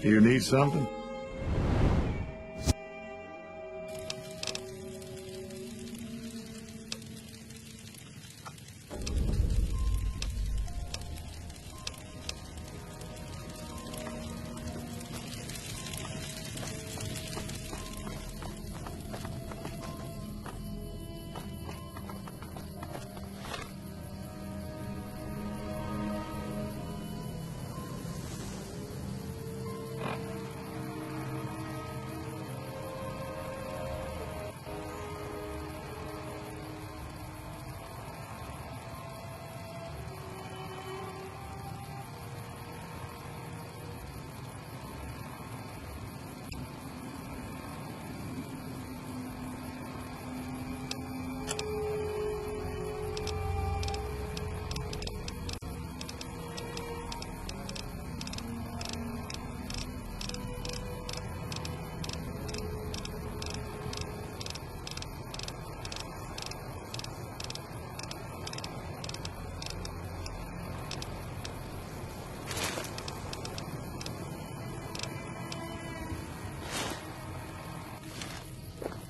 Do you need something?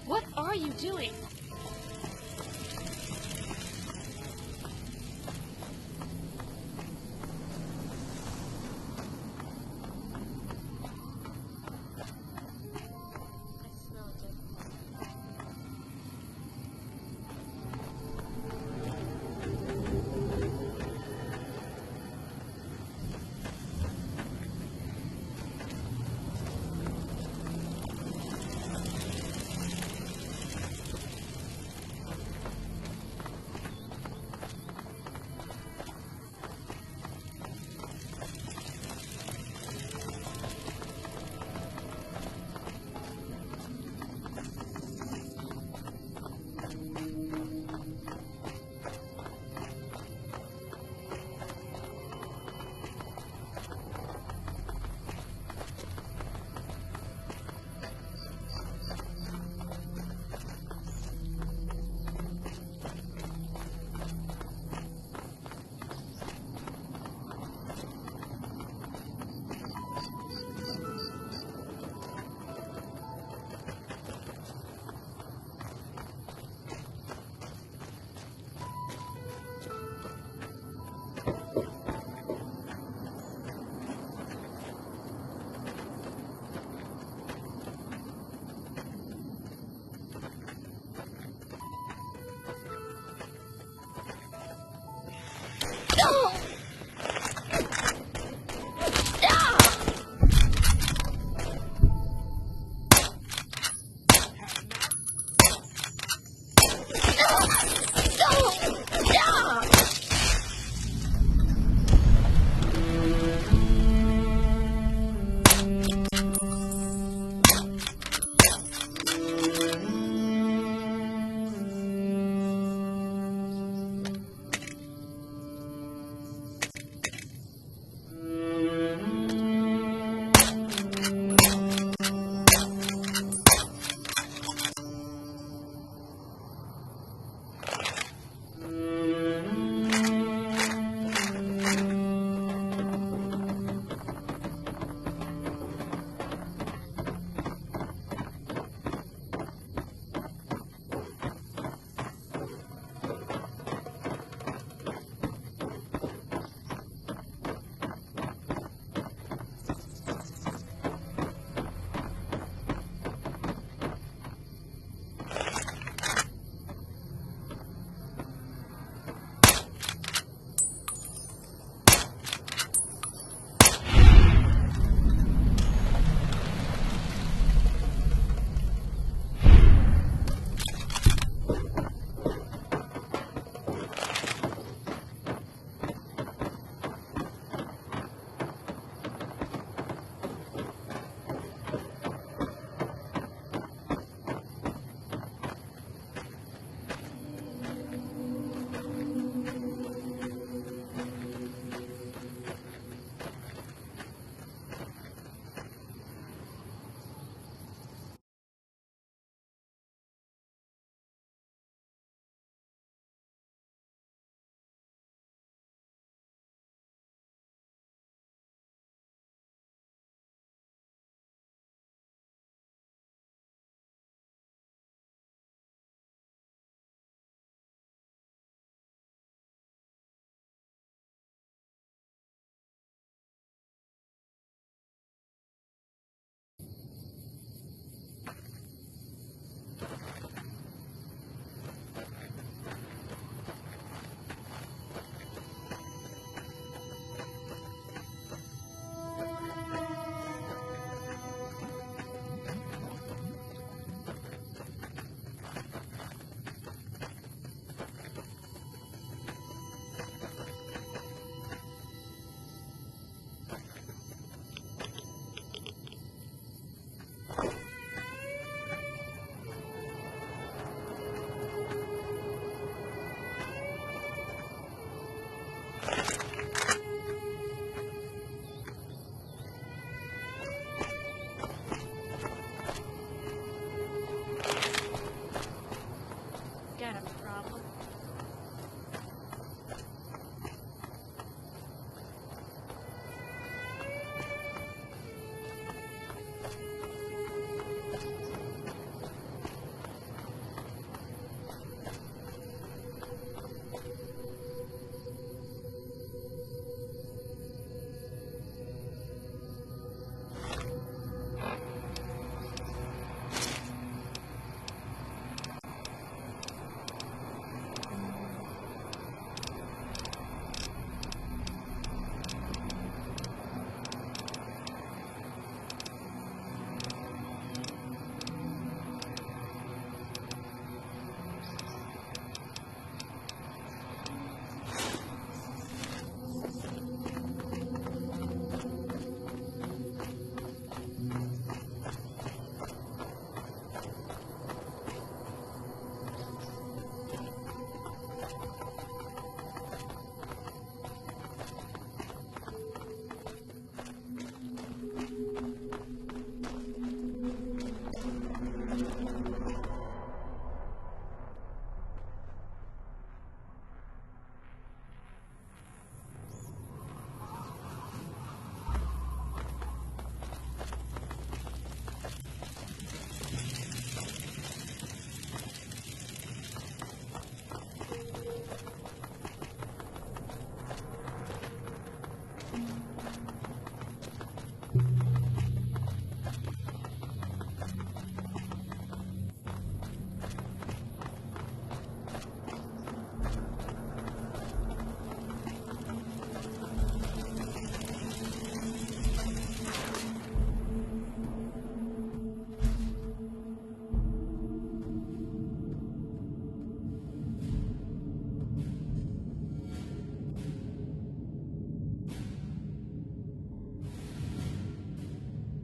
What are you doing?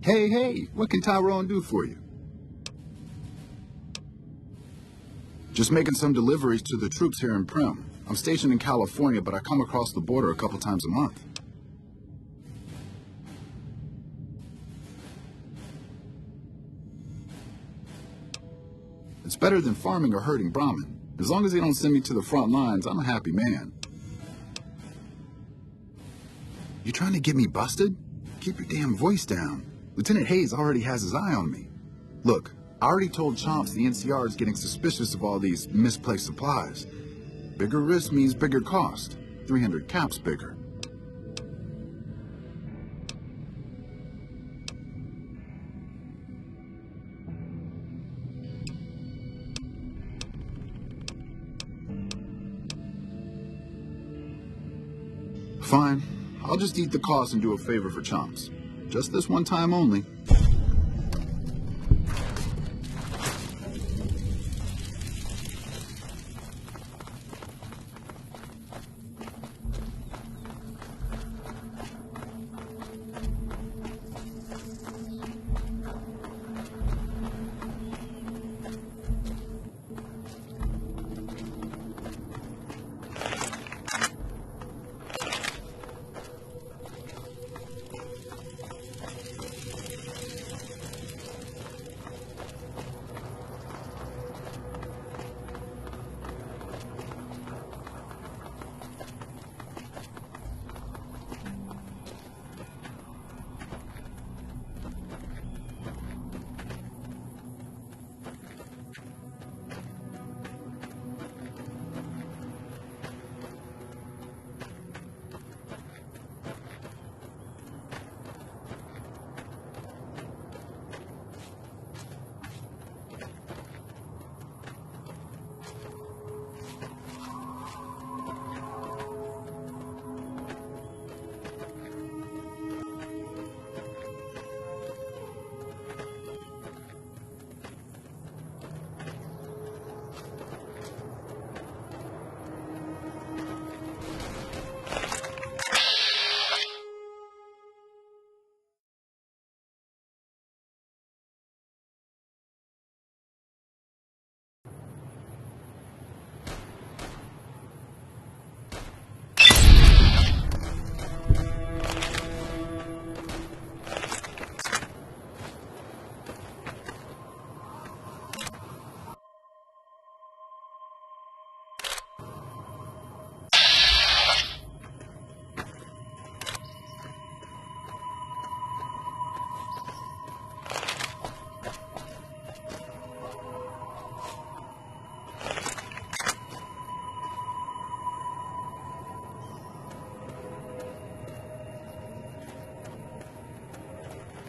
Hey, what can Tyrone do for you? Just making some deliveries to the troops here in Primm. I'm stationed in California, but I come across the border a couple times a month. It's better than farming or herding Brahmin. As long as they don't send me to the front lines, I'm a happy man. You trying to get me busted? Keep your damn voice down. Lieutenant Hayes already has his eye on me. Look, I already told Chomps the NCR is getting suspicious of all these misplaced supplies. Bigger risk means bigger cost. 300 caps bigger. Fine. I'll just eat the cost and do a favor for Chomps. Just this one time only.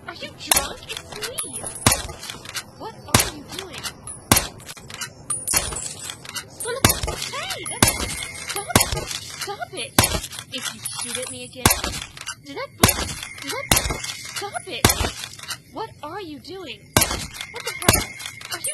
Are you drunk? It's me! What are you doing? Hey! Stop it! Stop it! If you shoot at me again... Stop it! What are you doing? What the hell? Are you...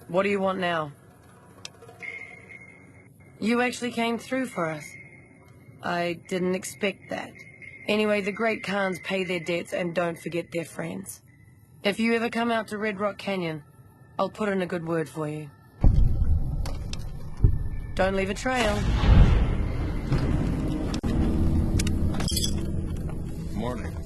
What do you want now? You actually came through for us. I didn't expect that. Anyway, the Great Khans pay their debts and don't forget their friends. If you ever come out to Red Rock Canyon, I'll put in a good word for you. Don't leave a trail. Morning.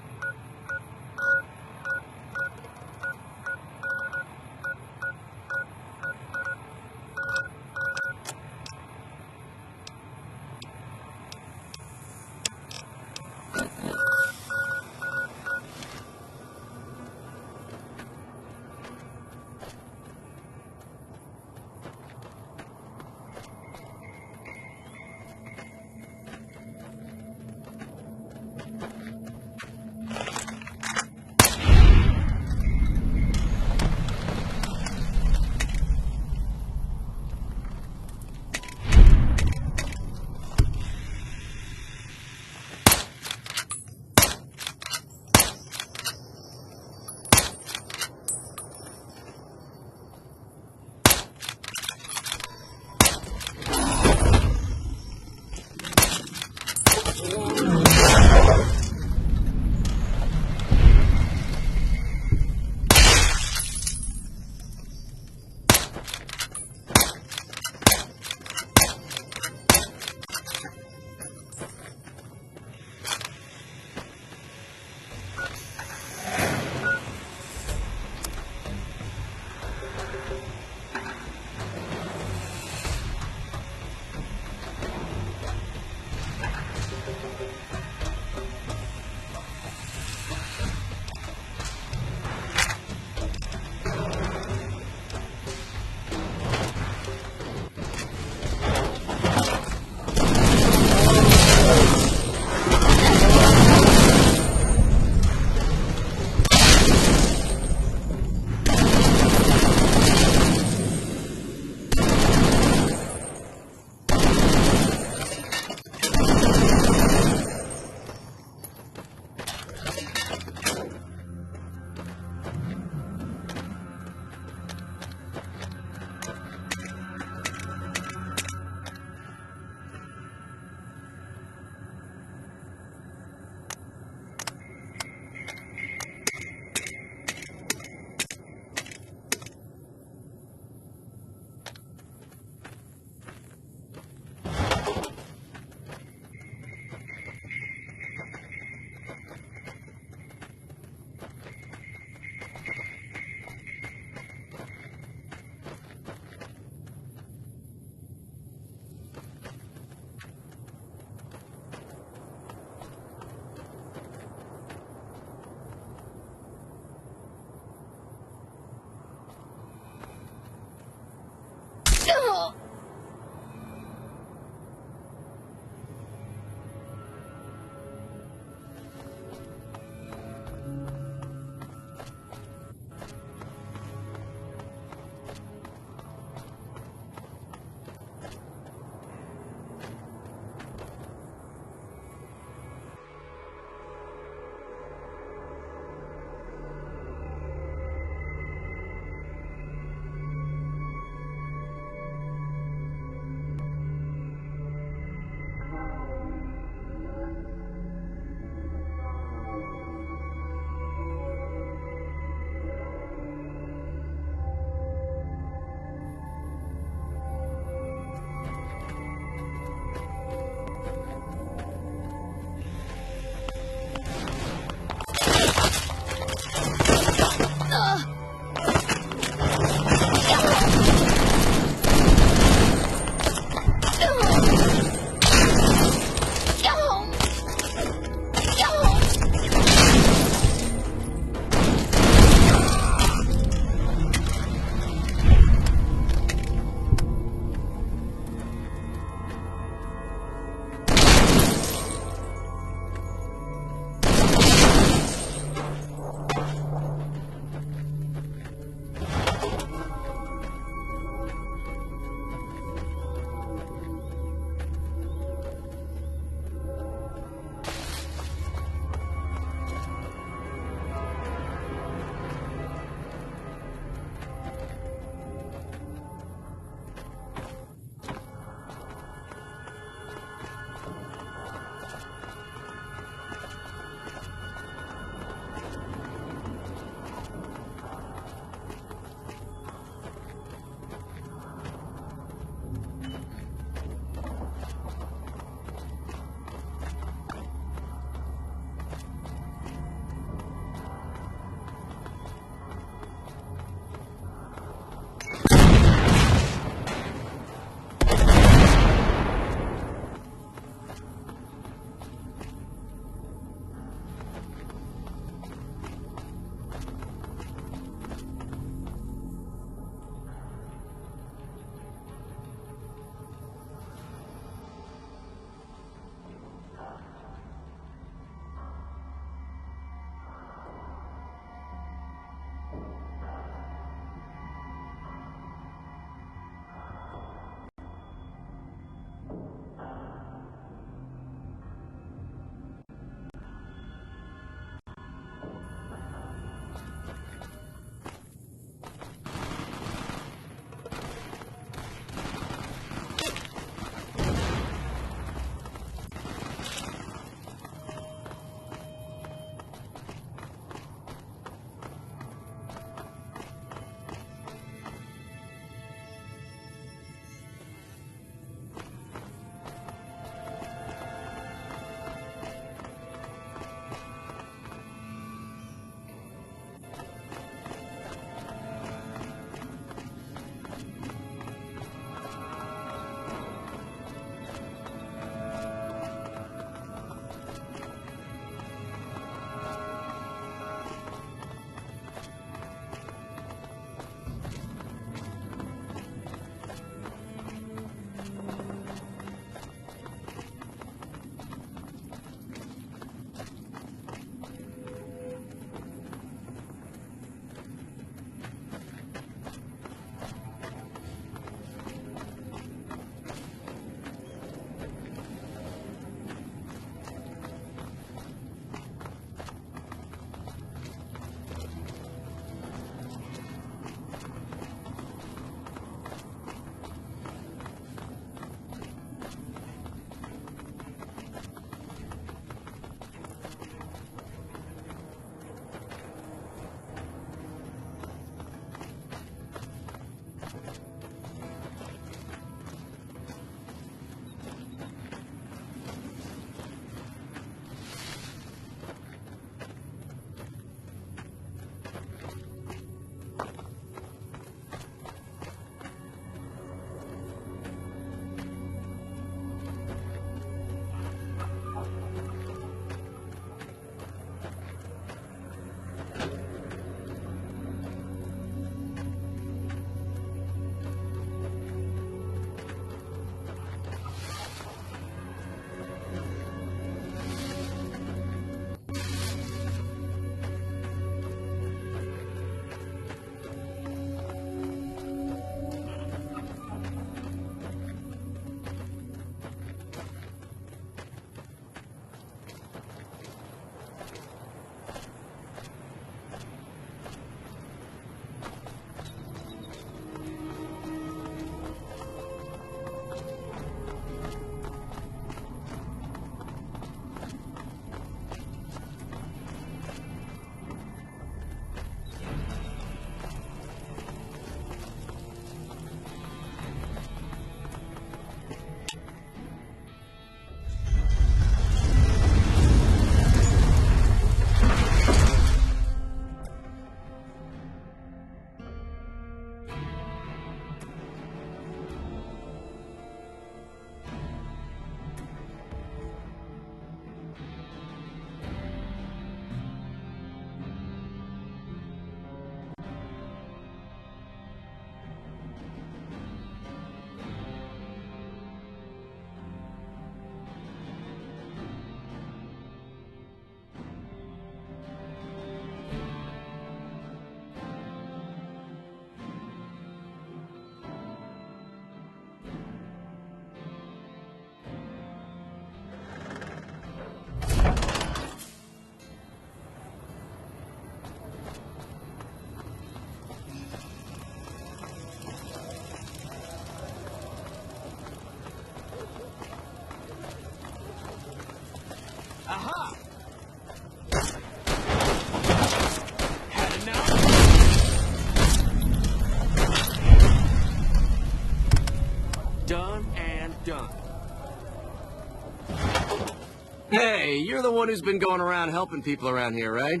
Hey, you're the one who's been going around helping people around here, right?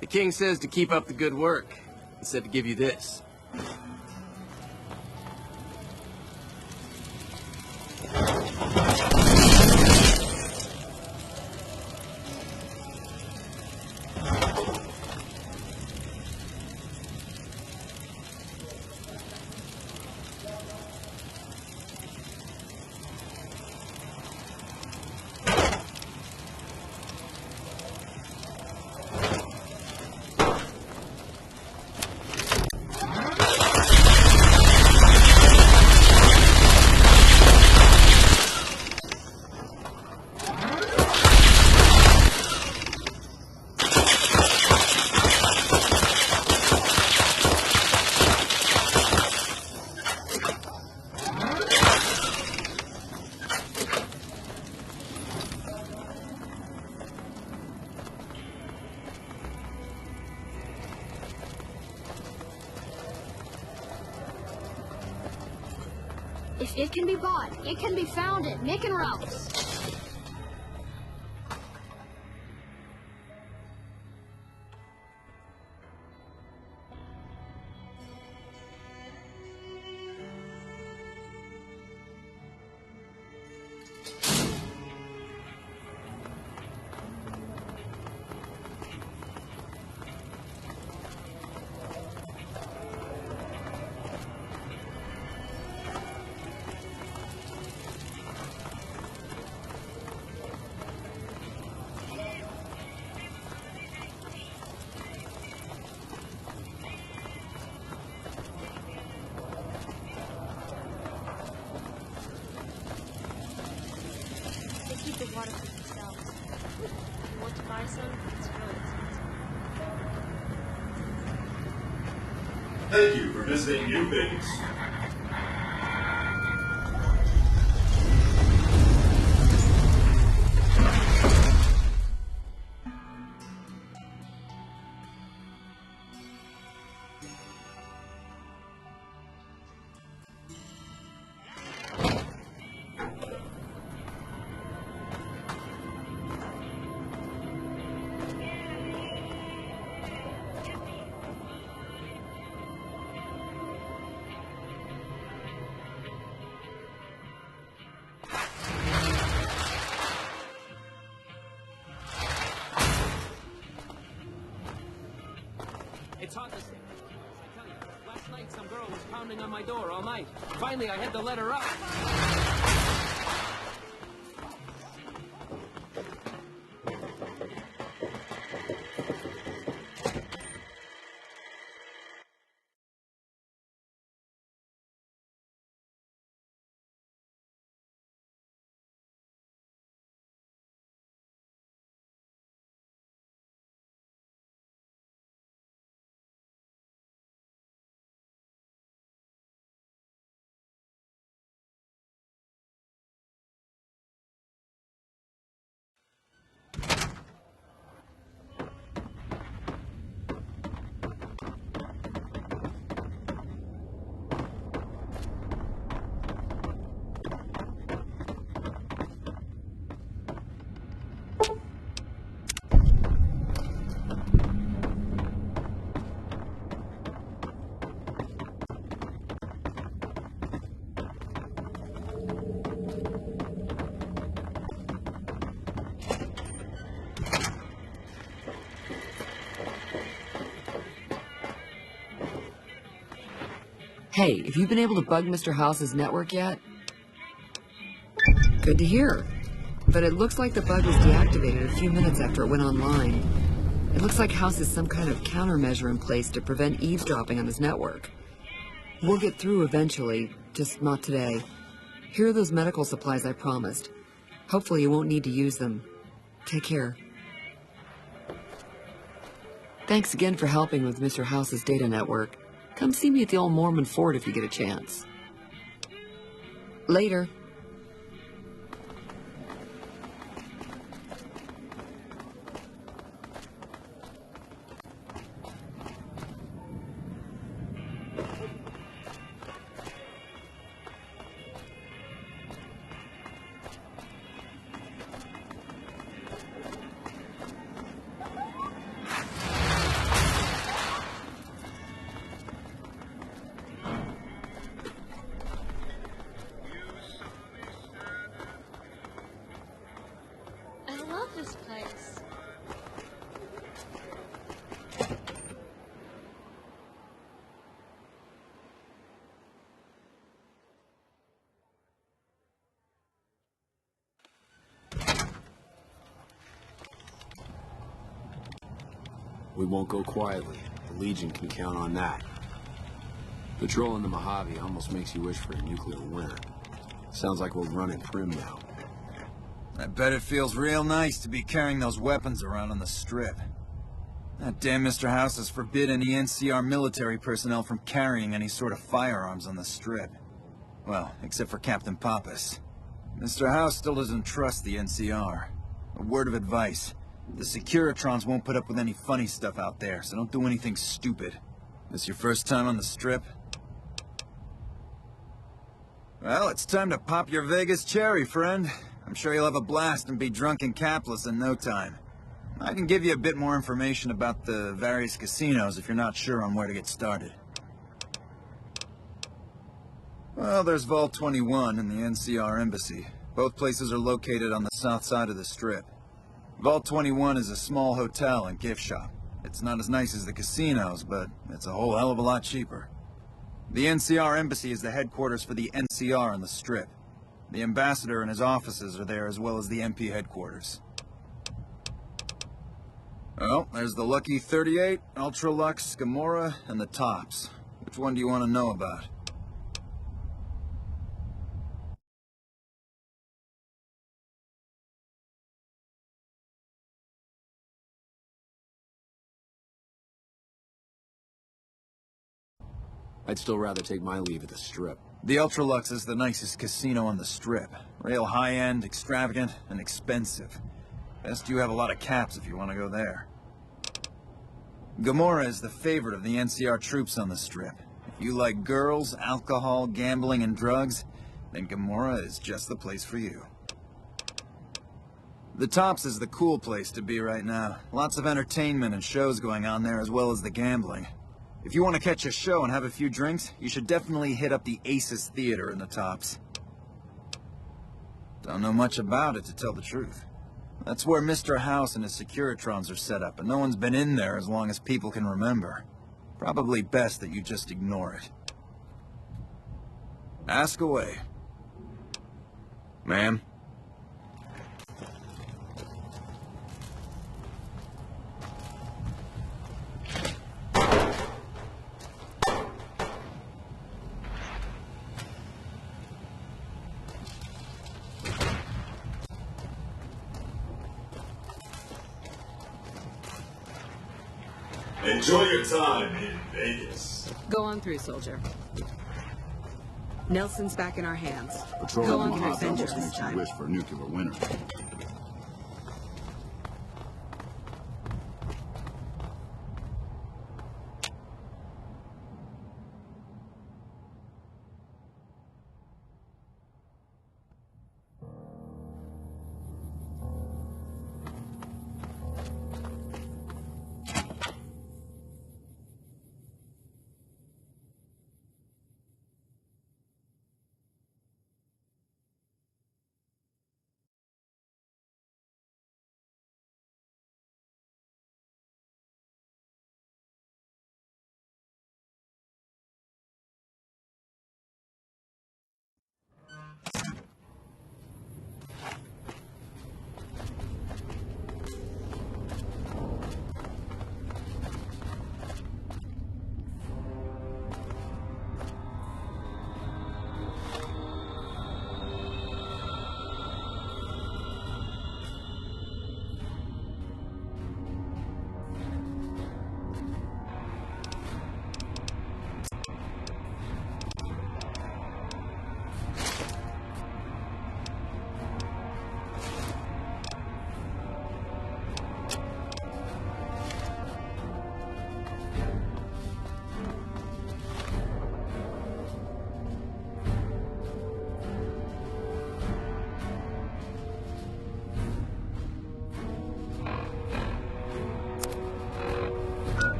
The king says to keep up the good work. He said to give you this. If it can be bought, it can be found at Nick and Ralph's. They keep the water for themselves. If you want to buy some, it's really expensive. Thank you for visiting New Vegas. It's hard to say. I tell you, last night some girl was pounding on my door all night. Finally, I had to let her out. Hey, have you been able to bug Mr. House's network yet? Good to hear. But it looks like the bug was deactivated a few minutes after it went online. It looks like House has some kind of countermeasure in place to prevent eavesdropping on his network. We'll get through eventually, just not today. Here are those medical supplies I promised. Hopefully you won't need to use them. Take care. Thanks again for helping with Mr. House's data network. Come see me at the old Mormon Fort if you get a chance. Later. We won't go quietly. The Legion can count on that. Patrolling the Mojave almost makes you wish for a nuclear winter. Sounds like we're running prim now. I bet it feels real nice to be carrying those weapons around on the Strip. That damn Mr. House has forbidden any NCR military personnel from carrying any sort of firearms on the Strip. Well, except for Captain Pappas. Mr. House still doesn't trust the NCR. A word of advice. The Securitrons won't put up with any funny stuff out there, so don't do anything stupid. This your first time on the Strip? Well, it's time to pop your Vegas cherry, friend. I'm sure you'll have a blast and be drunk and capless in no time. I can give you a bit more information about the various casinos if you're not sure on where to get started. Well, there's Vault 21 and the NCR Embassy. Both places are located on the south side of the Strip. Vault 21 is a small hotel and gift shop. It's not as nice as the casinos, but it's a whole hell of a lot cheaper. The NCR Embassy is the headquarters for the NCR on the Strip. The ambassador and his offices are there, as well as the MP headquarters. Well, there's the Lucky 38, Ultralux, Gamora, and the Tops. Which one do you want to know about? I'd still rather take my leave at the Strip. The Ultralux is the nicest casino on the Strip. Real high-end, extravagant, and expensive. Best you have a lot of caps if you want to go there. Gamora is the favorite of the NCR troops on the Strip. If you like girls, alcohol, gambling, and drugs, then Gamora is just the place for you. The Tops is the cool place to be right now. Lots of entertainment and shows going on there, as well as the gambling. If you want to catch a show and have a few drinks, you should definitely hit up the Aces Theater in the Tops. Don't know much about it, to tell the truth. That's where Mr. House and his Securitrons are set up, and no one's been in there as long as people can remember. Probably best that you just ignore it. Ask away. Ma'am? Enjoy your time in Vegas. Go on through, soldier. Nelson's back in our hands. Patrolling Go the on through, Mojave Avenger almost this makes you time. wish for a nuclear winter.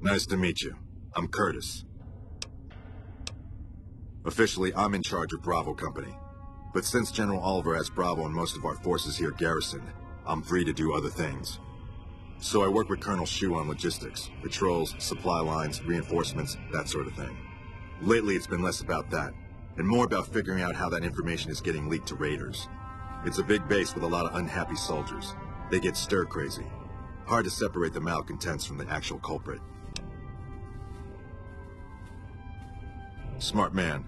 Nice to meet you. I'm Curtis. Officially, I'm in charge of Bravo Company. But since General Oliver has Bravo and most of our forces here garrisoned, I'm free to do other things. So I work with Colonel Shu on logistics, patrols, supply lines, reinforcements, that sort of thing. Lately, it's been less about that, and more about figuring out how that information is getting leaked to raiders. It's a big base with a lot of unhappy soldiers. They get stir-crazy. Hard to separate the malcontents from the actual culprit. Smart man.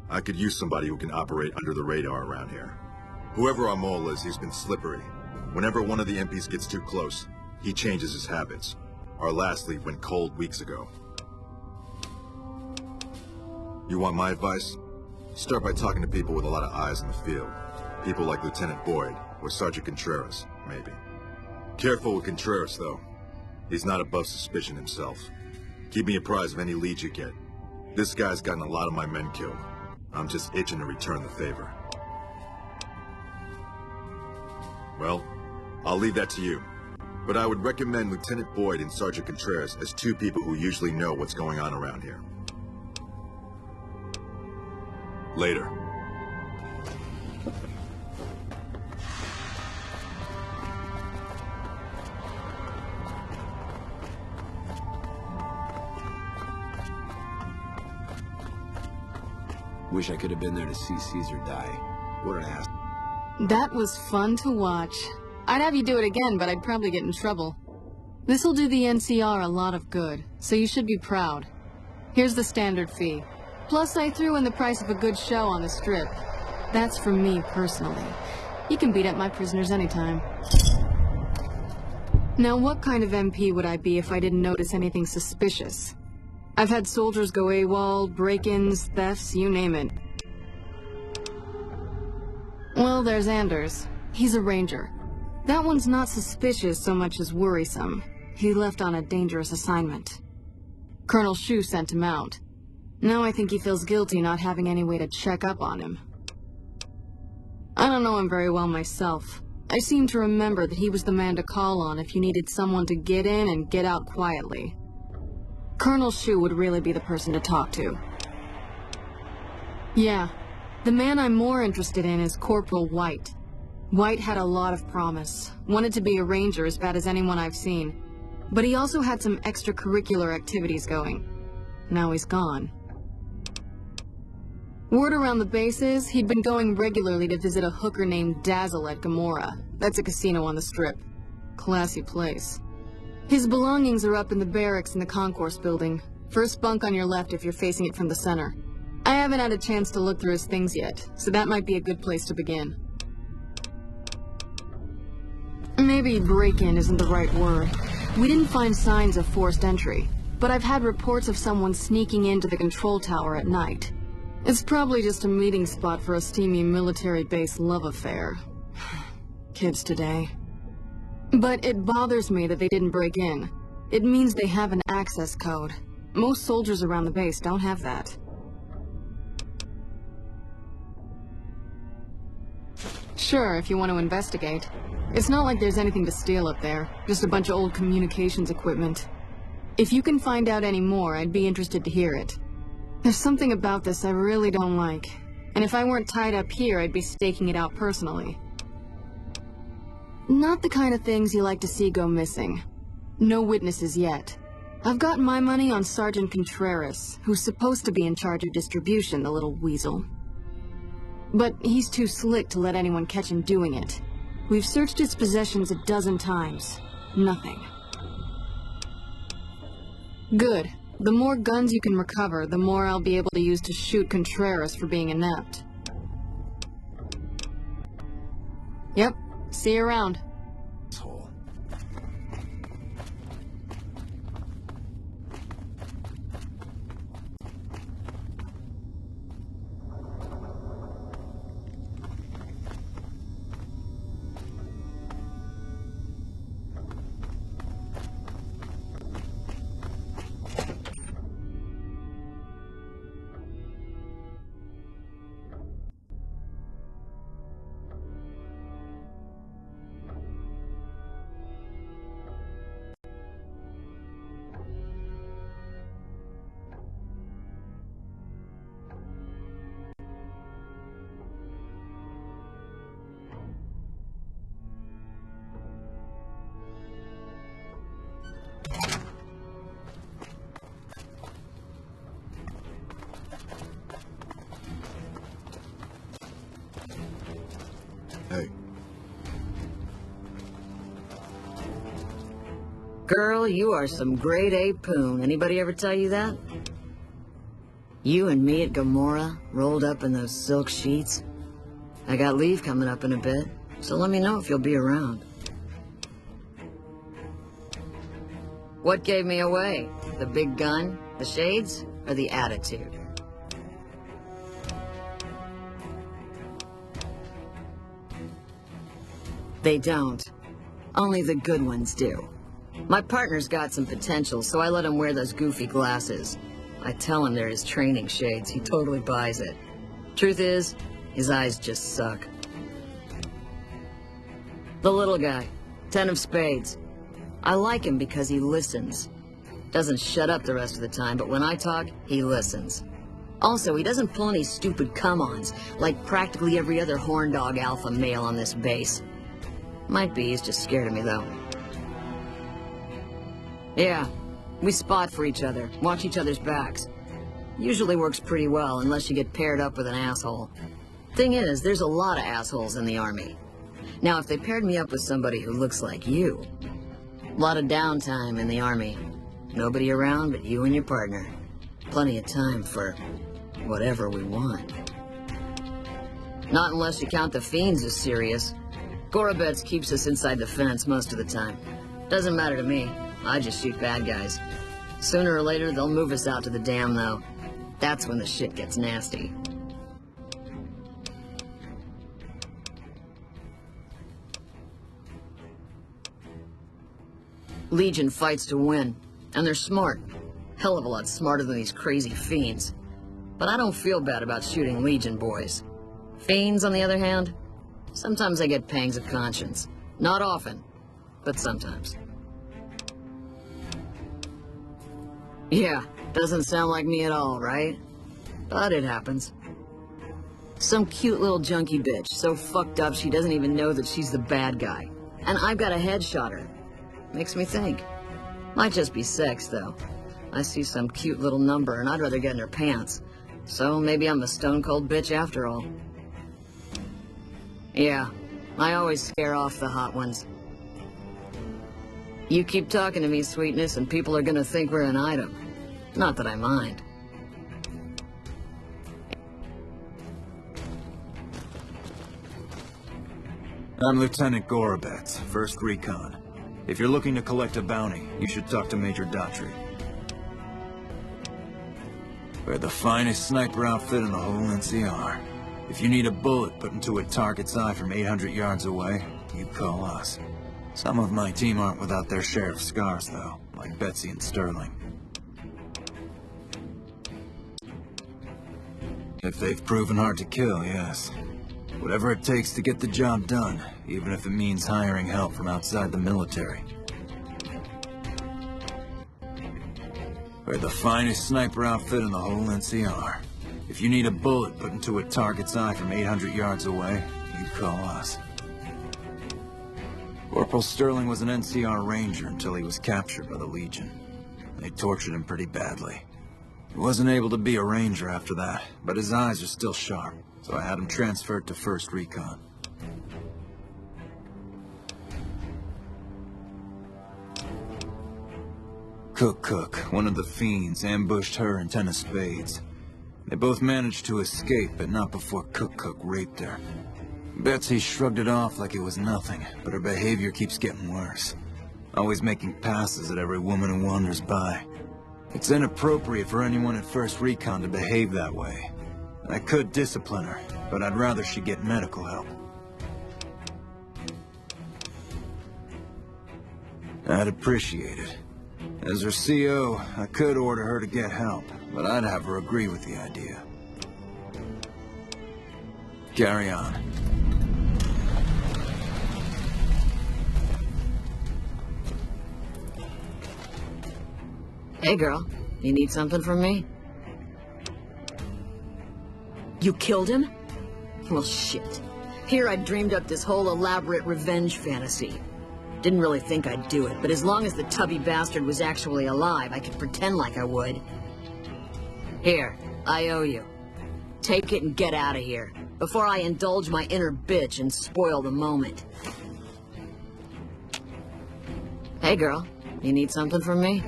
I could use somebody who can operate under the radar around here. Whoever our mole is, he's been slippery. Whenever one of the MPs gets too close, he changes his habits. Our last lead went cold weeks ago. You want my advice? Start by talking to people with a lot of eyes in the field. People like Lieutenant Boyd, or Sergeant Contreras, maybe. Careful with Contreras, though. He's not above suspicion himself. Keep me apprised of any leads you get. This guy's gotten a lot of my men killed. I'm just itching to return the favor. Well, I'll leave that to you. But I would recommend Lieutenant Boyd and Sergeant Contreras as two people who usually know what's going on around here. Later. Wish I could have been there to see Caesar die. What an ass. That was fun to watch. I'd have you do it again, but I'd probably get in trouble. This'll do the NCR a lot of good, so you should be proud. Here's the standard fee. Plus, I threw in the price of a good show on the strip. That's for me personally. You can beat up my prisoners anytime. Now, what kind of MP would I be if I didn't notice anything suspicious? I've had soldiers go AWOL, break-ins, thefts, you name it. Well, there's Anders. He's a ranger. That one's not suspicious so much as worrisome. He left on a dangerous assignment. Colonel Shu sent him out. Now I think he feels guilty not having any way to check up on him. I don't know him very well myself. I seem to remember that he was the man to call on if you needed someone to get in and get out quietly. Colonel Shu would really be the person to talk to. Yeah, the man I'm more interested in is Corporal White. White had a lot of promise, wanted to be a ranger as bad as anyone I've seen. But he also had some extracurricular activities going. Now he's gone. Word around the base is he'd been going regularly to visit a hooker named Dazzle at Gamora. That's a casino on the Strip. Classy place. His belongings are up in the barracks in the concourse building. First bunk on your left if you're facing it from the center. I haven't had a chance to look through his things yet, so that might be a good place to begin. Maybe break-in isn't the right word. We didn't find signs of forced entry, but I've had reports of someone sneaking into the control tower at night. It's probably just a meeting spot for a steamy military base love affair. Kids today. But it bothers me that they didn't break in. It means they have an access code. Most soldiers around the base don't have that. Sure, if you want to investigate. It's not like there's anything to steal up there, just a bunch of old communications equipment. If you can find out any more, I'd be interested to hear it. There's something about this I really don't like, and if I weren't tied up here, I'd be staking it out personally. Not the kind of things you like to see go missing. No witnesses yet. I've got my money on Sergeant Contreras, who's supposed to be in charge of distribution, the little weasel. But he's too slick to let anyone catch him doing it. We've searched his possessions a dozen times. Nothing. Good. The more guns you can recover, the more I'll be able to use to shoot Contreras for being inept. Yep. See you around. Girl, you are some grade A poon. Anybody ever tell you that? You and me at Gamora, rolled up in those silk sheets. I got leave coming up in a bit, so let me know if you'll be around. What gave me away? The big gun, the shades, or the attitude? They don't. Only the good ones do. My partner's got some potential, so I let him wear those goofy glasses. I tell him they're his training shades. He totally buys it. Truth is, his eyes just suck. The little guy, 10 of spades. I like him because he listens. Doesn't shut up the rest of the time, but when I talk, he listens. Also, he doesn't pull any stupid come-ons, like practically every other horn dog alpha male on this base. Might be he's just scared of me, though. Yeah, we spot for each other, watch each other's backs. Usually works pretty well, unless you get paired up with an asshole. Thing is, there's a lot of assholes in the army. Now, if they paired me up with somebody who looks like you... A lot of downtime in the army. Nobody around but you and your partner. Plenty of time for whatever we want. Not unless you count the fiends as serious. Gorobets keeps us inside the fence most of the time. Doesn't matter to me. I just shoot bad guys. Sooner or later, they'll move us out to the dam, though. That's when the shit gets nasty. Legion fights to win, and they're smart. Hell of a lot smarter than these crazy fiends. But I don't feel bad about shooting Legion boys. Fiends, on the other hand, sometimes I get pangs of conscience. Not often, but sometimes. Yeah, doesn't sound like me at all, right? But it happens. Some cute little junkie bitch, so fucked up she doesn't even know that she's the bad guy. And I've got a headshot her. Makes me think. Might just be sex, though. I see some cute little number and I'd rather get in her pants. So maybe I'm a stone-cold bitch after all. Yeah, I always scare off the hot ones. You keep talking to me, sweetness, and people are gonna think we're an item. Not that I mind. I'm Lieutenant Gorobets, 1st Recon. If you're looking to collect a bounty, you should talk to Major Daughtry. We're the finest sniper outfit in the whole NCR. If you need a bullet put into a target's eye from 800 yards away, you call us. Some of my team aren't without their share of scars, though, like Betsy and Sterling. If they've proven hard to kill, yes. Whatever it takes to get the job done, even if it means hiring help from outside the military. We're the finest sniper outfit in the whole NCR. If you need a bullet put into a target's eye from 800 yards away, you call us. Corporal Sterling was an NCR Ranger until he was captured by the Legion. They tortured him pretty badly. He wasn't able to be a Ranger after that, but his eyes are still sharp, so I had him transferred to 1st Recon. Cook, one of the fiends, ambushed her and 10 of spades. They both managed to escape, but not before Cook raped her. Betsy shrugged it off like it was nothing, but her behavior keeps getting worse. Always making passes at every woman who wanders by. It's inappropriate for anyone at 1st Recon to behave that way. I could discipline her, but I'd rather she get medical help. I'd appreciate it. As her CO, I could order her to get help, but I'd have her agree with the idea. Carry on. Hey girl, you need something from me? You killed him? Well, shit. Here I dreamed up this whole elaborate revenge fantasy. Didn't really think I'd do it, but as long as the tubby bastard was actually alive, I could pretend like I would. Here, I owe you. Take it and get out of here, before I indulge my inner bitch and spoil the moment. Hey girl, You need something from me?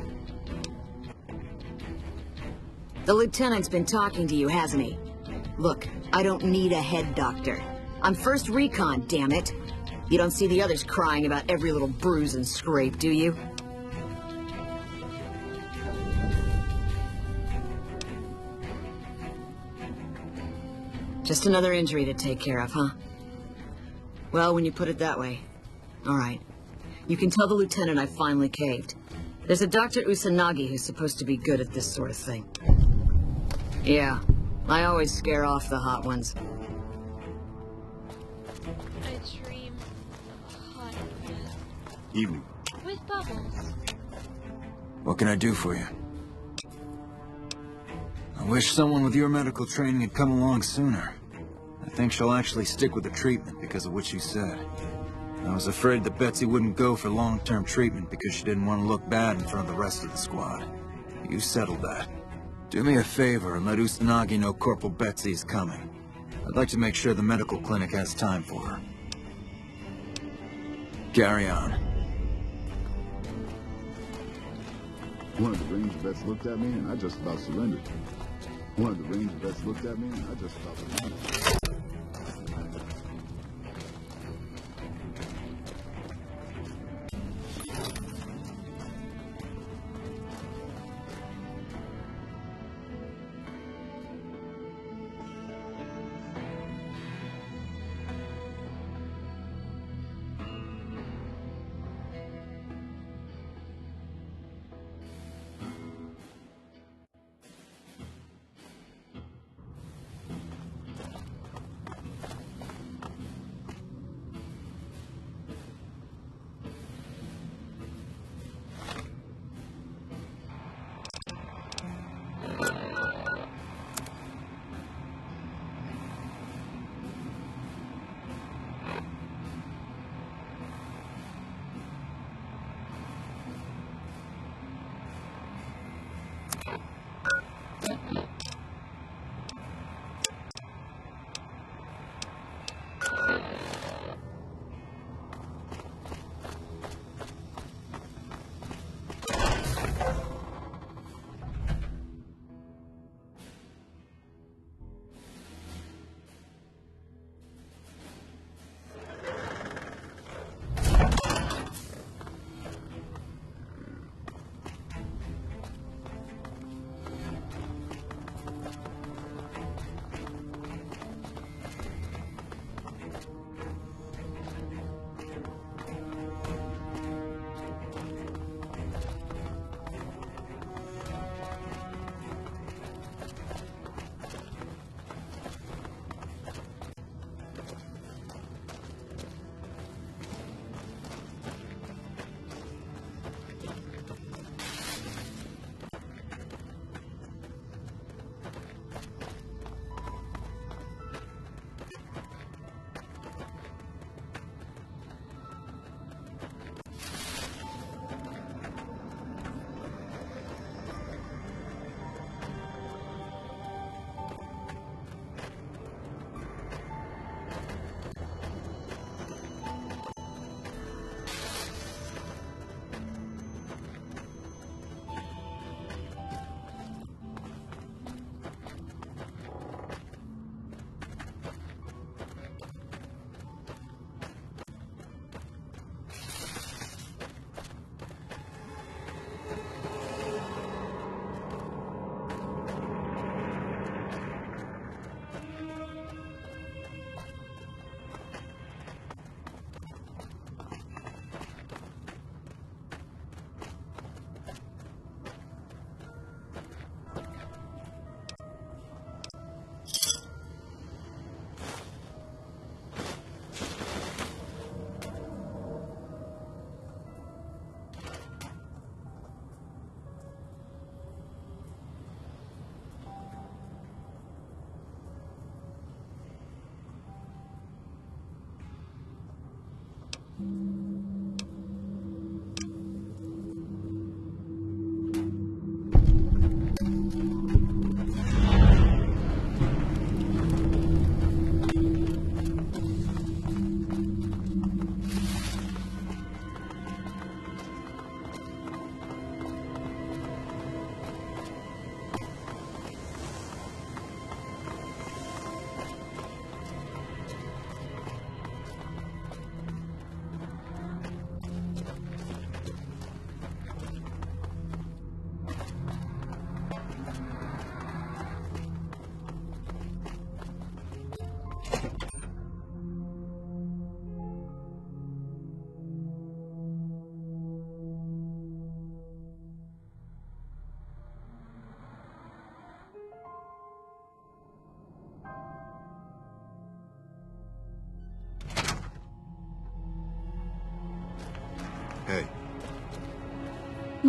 The lieutenant's been talking to you, hasn't he? Look, I don't need a head doctor. I'm first recon, damn it. You don't see the others crying about every little bruise and scrape, do you? Just another injury to take care of, huh? Well, when you put it that way. All right. You can tell the lieutenant I finally caved. There's a Dr. Usanagi who's supposed to be good at this sort of thing. Yeah, I always scare off the hot ones. I dream of hot men Evening. with bubbles. What can I do for you? I wish someone with your medical training had come along sooner. I think she'll actually stick with the treatment because of what you said. I was afraid that Betsy wouldn't go for long-term treatment because she didn't want to look bad in front of the rest of the squad. You settled that. Do me a favor and let Usanagi know Corporal Betsy is coming. I'd like to make sure the medical clinic has time for her. Carry on. One of the ranger vets looked at me and I just about surrendered. One of the ranger vets looked at me and I just about surrendered.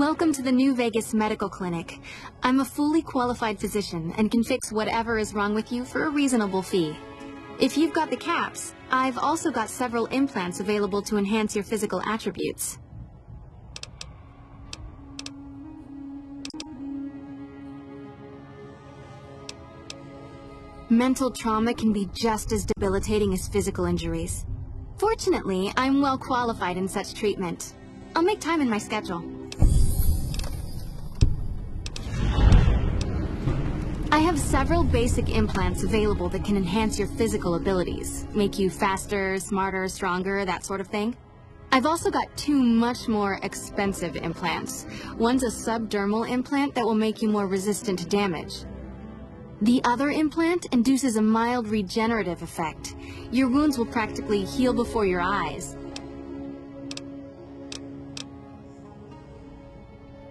Welcome to the New Vegas Medical Clinic. I'm a fully qualified physician and can fix whatever is wrong with you for a reasonable fee. If you've got the caps, I've also got several implants available to enhance your physical attributes. Mental trauma can be just as debilitating as physical injuries. Fortunately, I'm well qualified in such treatment. I'll make time in my schedule. I have several basic implants available that can enhance your physical abilities, make you faster, smarter, stronger, that sort of thing. I've also got 2 much more expensive implants. One's a subdermal implant that will make you more resistant to damage. The other implant induces a mild regenerative effect. Your wounds will practically heal before your eyes.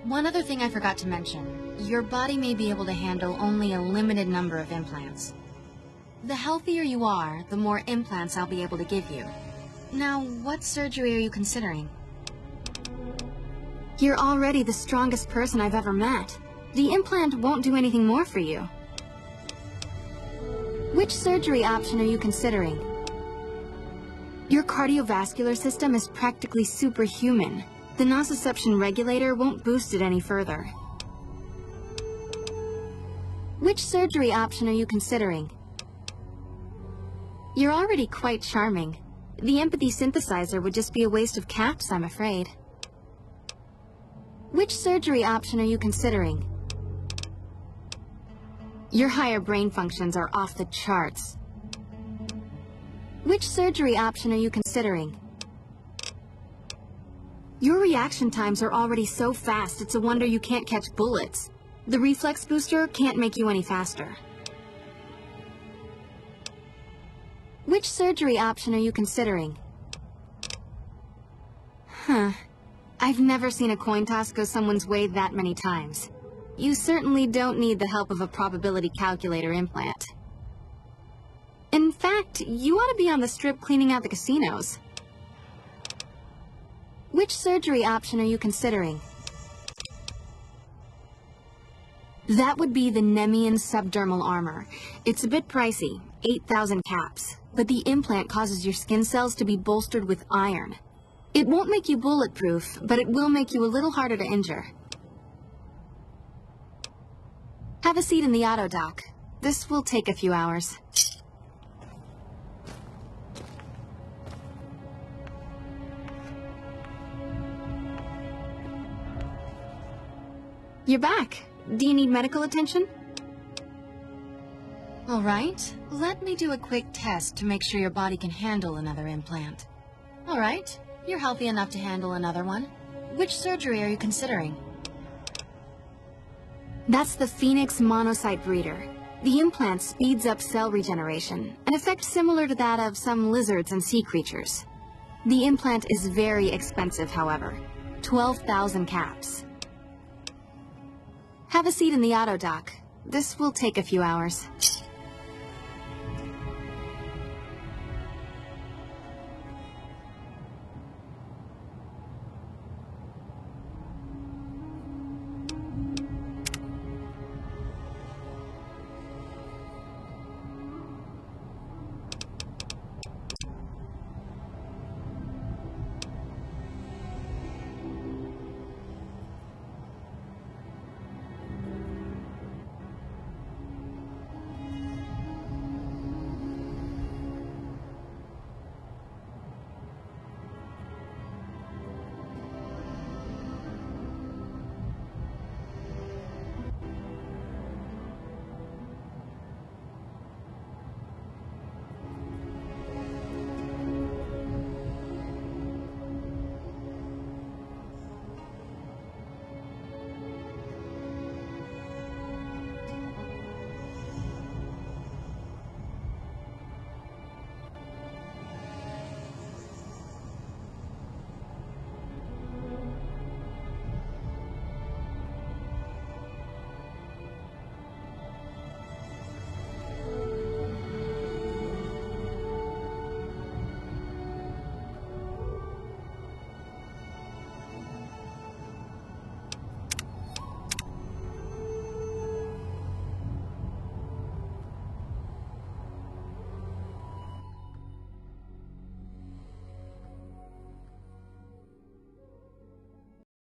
One other thing I forgot to mention. Your body may be able to handle only a limited number of implants. The healthier you are, the more implants I'll be able to give you. Now, what surgery are you considering? You're already the strongest person I've ever met. The implant won't do anything more for you. Which surgery option are you considering? Your cardiovascular system is practically superhuman. The nociception regulator won't boost it any further. Which surgery option are you considering? You're already quite charming. The empathy synthesizer would just be a waste of caps, I'm afraid. Which surgery option are you considering? Your higher brain functions are off the charts. Which surgery option are you considering? Your reaction times are already so fast, it's a wonder you can't catch bullets. The reflex booster can't make you any faster. Which surgery option are you considering? Huh. I've never seen a coin toss go someone's way that many times. You certainly don't need the help of a probability calculator implant. In fact, you ought to be on the strip cleaning out the casinos. Which surgery option are you considering? That would be the Nemean subdermal armor. It's a bit pricey, 8,000 caps, but the implant causes your skin cells to be bolstered with iron. It won't make you bulletproof, but it will make you a little harder to injure. Have a seat in the auto dock. This will take a few hours. You're back. Do you need medical attention? All right. Let me do a quick test to make sure your body can handle another implant. All right. You're healthy enough to handle another one. Which surgery are you considering? That's the Phoenix monocyte breeder. The implant speeds up cell regeneration, an effect similar to that of some lizards and sea creatures. The implant is very expensive, however. 12,000 caps. Have a seat in the auto dock. This will take a few hours.